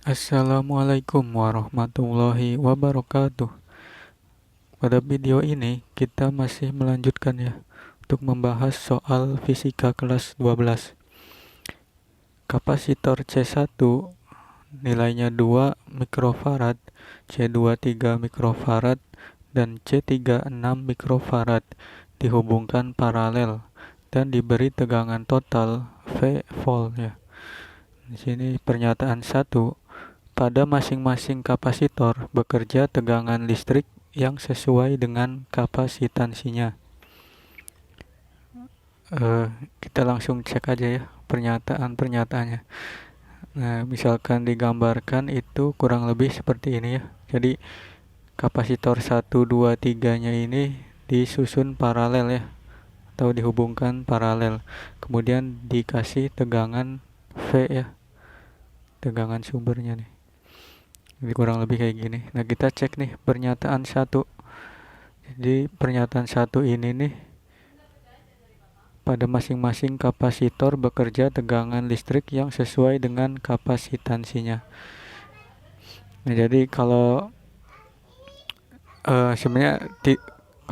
Assalamualaikum warahmatullahi wabarakatuh. Pada video ini kita masih melanjutkan ya untuk membahas soal fisika kelas 12. Kapasitor C1 nilainya 2 mikrofarad, C2 3 mikrofarad, dan C3 6 mikrofarad dihubungkan paralel dan diberi tegangan total V volt ya. Di sini pernyataan 1. Pada masing-masing kapasitor bekerja tegangan listrik yang sesuai dengan kapasitansinya. Kita langsung cek aja ya pernyataan-pernyataannya. Nah, misalkan digambarkan itu kurang lebih seperti ini ya. Jadi kapasitor 1, 2, 3-nya ini disusun paralel ya, atau dihubungkan paralel. Kemudian dikasih tegangan V ya, tegangan sumbernya nih. Jadi kurang lebih kayak gini. Nah, kita cek nih pernyataan 1. Jadi pernyataan 1 ini nih, pada masing-masing kapasitor bekerja tegangan listrik yang sesuai dengan kapasitansinya. Nah, jadi kalau sebenarnya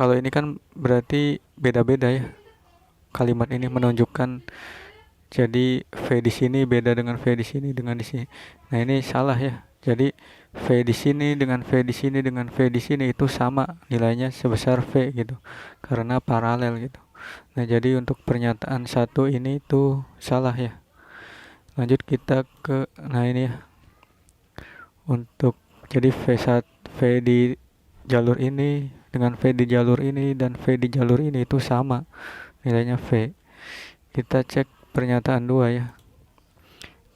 kalau ini kan berarti beda-beda ya. Kalimat ini menunjukkan jadi V di sini beda dengan V di sini dengan di sini. Nah, ini salah ya. Jadi V di sini dengan V di sini dengan V di sini itu sama nilainya sebesar V gitu. Karena paralel gitu. Nah, jadi untuk pernyataan 1 ini tuh salah ya. Lanjut kita ke ini ya. Untuk jadi V di jalur ini dengan V di jalur ini dan V di jalur ini itu sama nilainya V. Kita cek pernyataan 2 ya.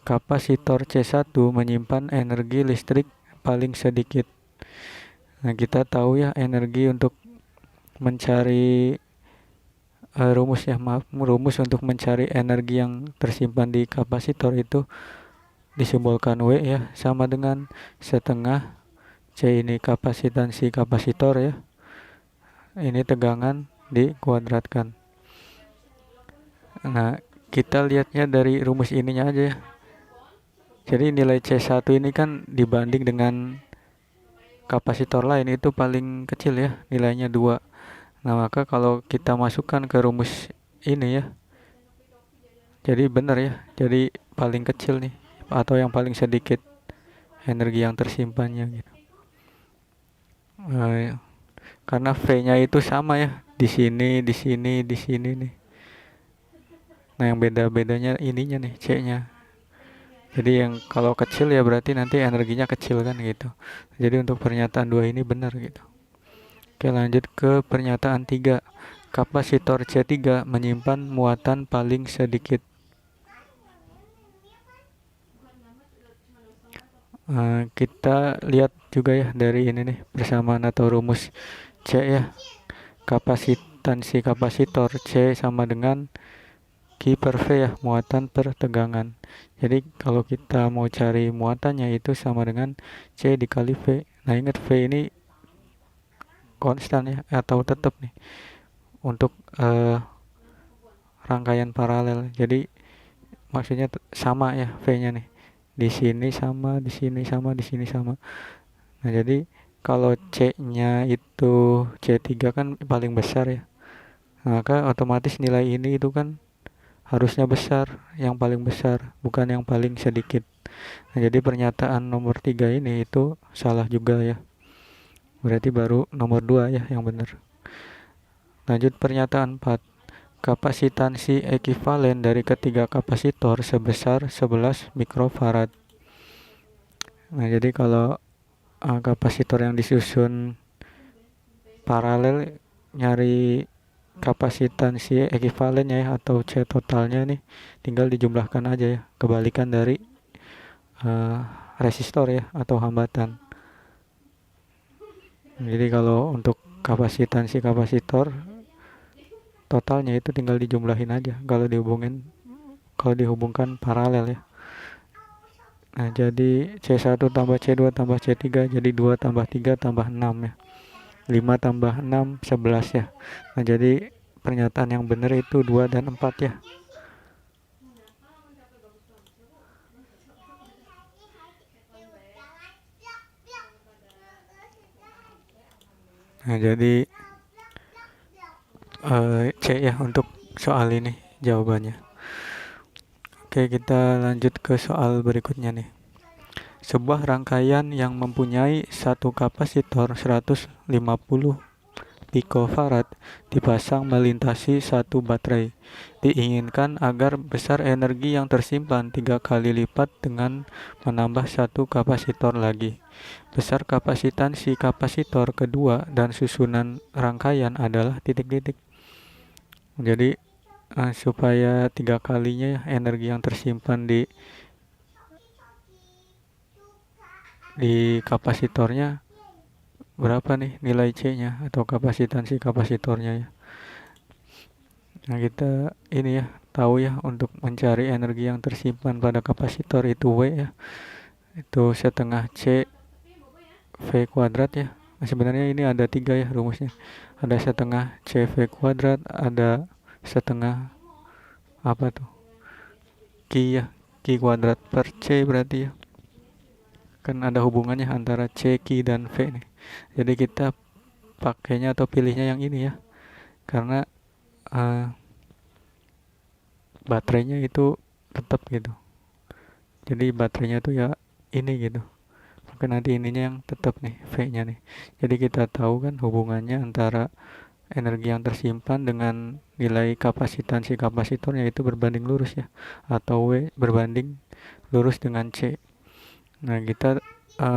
Kapasitor C1 menyimpan energi listrik paling sedikit. Nah, kita tahu ya energi untuk mencari rumus untuk mencari energi yang tersimpan di kapasitor itu disimbolkan W ya, sama dengan setengah C ini kapasitansi kapasitor ya. Ini tegangan dikuadratkan. Nah, kita lihatnya dari rumus ininya aja ya. Jadi nilai C1 ini kan dibanding dengan kapasitor lain itu paling kecil ya, nilainya 2. Nah, maka kalau kita masukkan ke rumus ini ya, jadi benar ya, jadi paling kecil nih, atau yang paling sedikit energi yang tersimpannya gitu. Karena V-nya itu sama ya, di sini, di sini, di sini nih. Nah, yang beda-bedanya ininya nih, C-nya. Jadi yang kalau kecil ya berarti nanti energinya kecil kan gitu. Jadi untuk pernyataan 2 ini benar gitu. Oke, lanjut ke pernyataan 3. Kapasitor C3 menyimpan muatan paling sedikit. Kita lihat juga ya dari ini nih, persamaan atau rumus C ya. Kapasitansi kapasitor C sama dengan Q per V ya, muatan per tegangan. Jadi kalau kita mau cari muatannya itu sama dengan C dikali V. Nah, ingat V ini konstan ya, atau tetap nih untuk rangkaian paralel. Jadi maksudnya sama ya V-nya nih. Di sini sama, di sini sama, di sini sama. Nah, jadi kalau C-nya itu C3 kan paling besar ya. Maka otomatis nilai ini itu kan harusnya besar, yang paling besar, bukan yang paling sedikit. Nah, jadi pernyataan nomor 3 ini itu salah juga ya. Berarti baru nomor 2 ya yang benar. Lanjut pernyataan 4. Kapasitansi ekivalen dari ketiga kapasitor sebesar 11 mikrofarad. Nah, jadi kalau kapasitor yang disusun paralel, nyari kapasitansi ekivalennya ya, atau C totalnya nih tinggal dijumlahkan aja ya, kebalikan dari resistor ya atau hambatan. Jadi kalau untuk kapasitansi kapasitor totalnya itu tinggal dijumlahin aja kalau dihubungkan paralel ya. Nah, jadi C1 tambah C2 tambah C3 jadi 2 tambah 3 tambah 6 ya. 5 tambah 6 11 ya. Nah, jadi pernyataan yang benar itu 2 dan 4 ya. Nah, jadi C ya untuk soal ini jawabannya. Oke, kita lanjut ke soal berikutnya nih. Sebuah rangkaian yang mempunyai satu kapasitor 150 picofarad dipasang melintasi satu baterai. Diinginkan agar besar energi yang tersimpan 3 kali lipat dengan menambah satu kapasitor lagi. Besar kapasitansi kapasitor kedua dan susunan rangkaian adalah titik-titik. Jadi supaya 3 kalinya energi yang tersimpan di kapasitornya berapa nih nilai C-nya atau kapasitansi kapasitornya ya. Nah, kita ini ya tahu ya untuk mencari energi yang tersimpan pada kapasitor itu W ya. Itu setengah C V kuadrat ya. Nah, sebenarnya ini ada 3 ya rumusnya. Ada setengah C V kuadrat, ada setengah apa tuh? Q ya, Q kuadrat per C berarti ya. Kan ada hubungannya antara C, Q dan V nih. Jadi kita pakainya atau pilihnya yang ini ya. Karena baterainya itu tetap gitu. Jadi baterainya tuh ya ini gitu. Maka nanti ininya yang tetap nih, V-nya nih. Jadi kita tahu kan hubungannya antara energi yang tersimpan dengan nilai kapasitansi kapasitornya itu berbanding lurus ya, atau W berbanding lurus dengan C. Nah, kita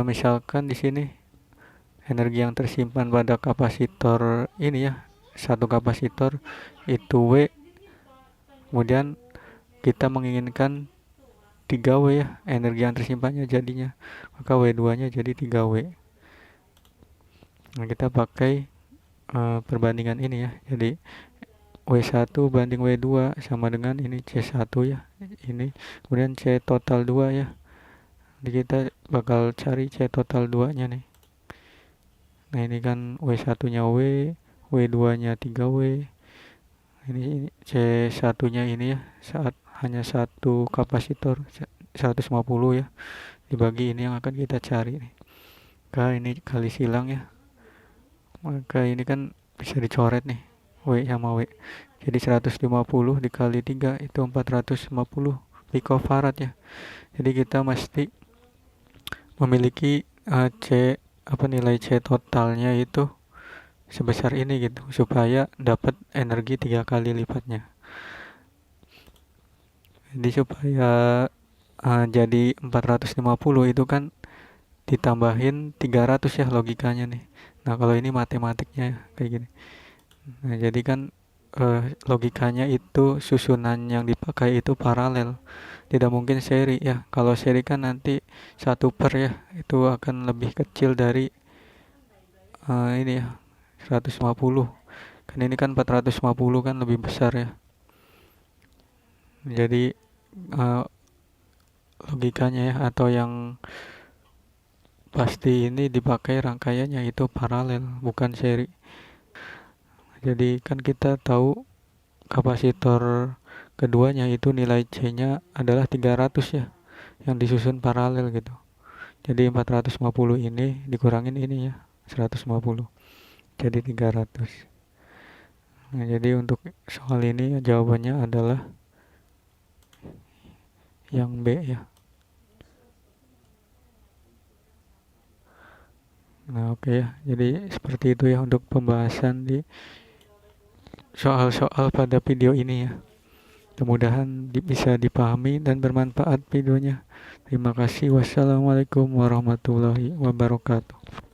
misalkan di sini energi yang tersimpan pada kapasitor ini ya, satu kapasitor itu W, kemudian kita menginginkan 3W ya energi yang tersimpannya jadinya, maka W2 nya jadi 3W. Nah, kita pakai perbandingan ini ya, jadi W1 banding W2 sama dengan ini C1 ya, ini kemudian C total 2 ya. Jadi kita bakal cari C total 2 nya nih. Nah, ini kan W1 nya W, W2 nya 3W, ini C1 nya ini ya, saat hanya satu kapasitor 150 ya, dibagi ini yang akan kita cari nih. Maka ini kali silang ya, maka ini kan bisa dicoret nih W sama W, jadi 150 dikali 3 itu 450 picofarad ya. Jadi kita mesti memiliki C nilai C totalnya itu sebesar ini gitu supaya dapat energi 3 kali lipatnya. Jadi supaya jadi 450 itu kan ditambahin 300 ya logikanya nih. Nah, kalau ini matematiknya kayak gini. Nah, jadi kan logikanya itu susunan yang dipakai itu paralel, tidak mungkin seri ya. Kalau seri kan nanti 1/per ya, itu akan lebih kecil dari ini ya 150. Kan ini kan 450 kan lebih besar ya. Jadi logikanya ya, atau yang pasti ini dipakai rangkaiannya itu paralel bukan seri. Jadi kan kita tahu kapasitor keduanya itu nilai C-nya adalah 300 ya, yang disusun paralel gitu. Jadi 450 ini dikurangin ini ya 150, jadi 300. Nah, jadi untuk soal ini jawabannya adalah yang B ya. Nah, oke ya. Jadi seperti itu ya untuk pembahasan di soal-soal pada video ini ya. Mudah-mudahan bisa dipahami dan bermanfaat videonya. Terima kasih. Wassalamualaikum warahmatullahi wabarakatuh.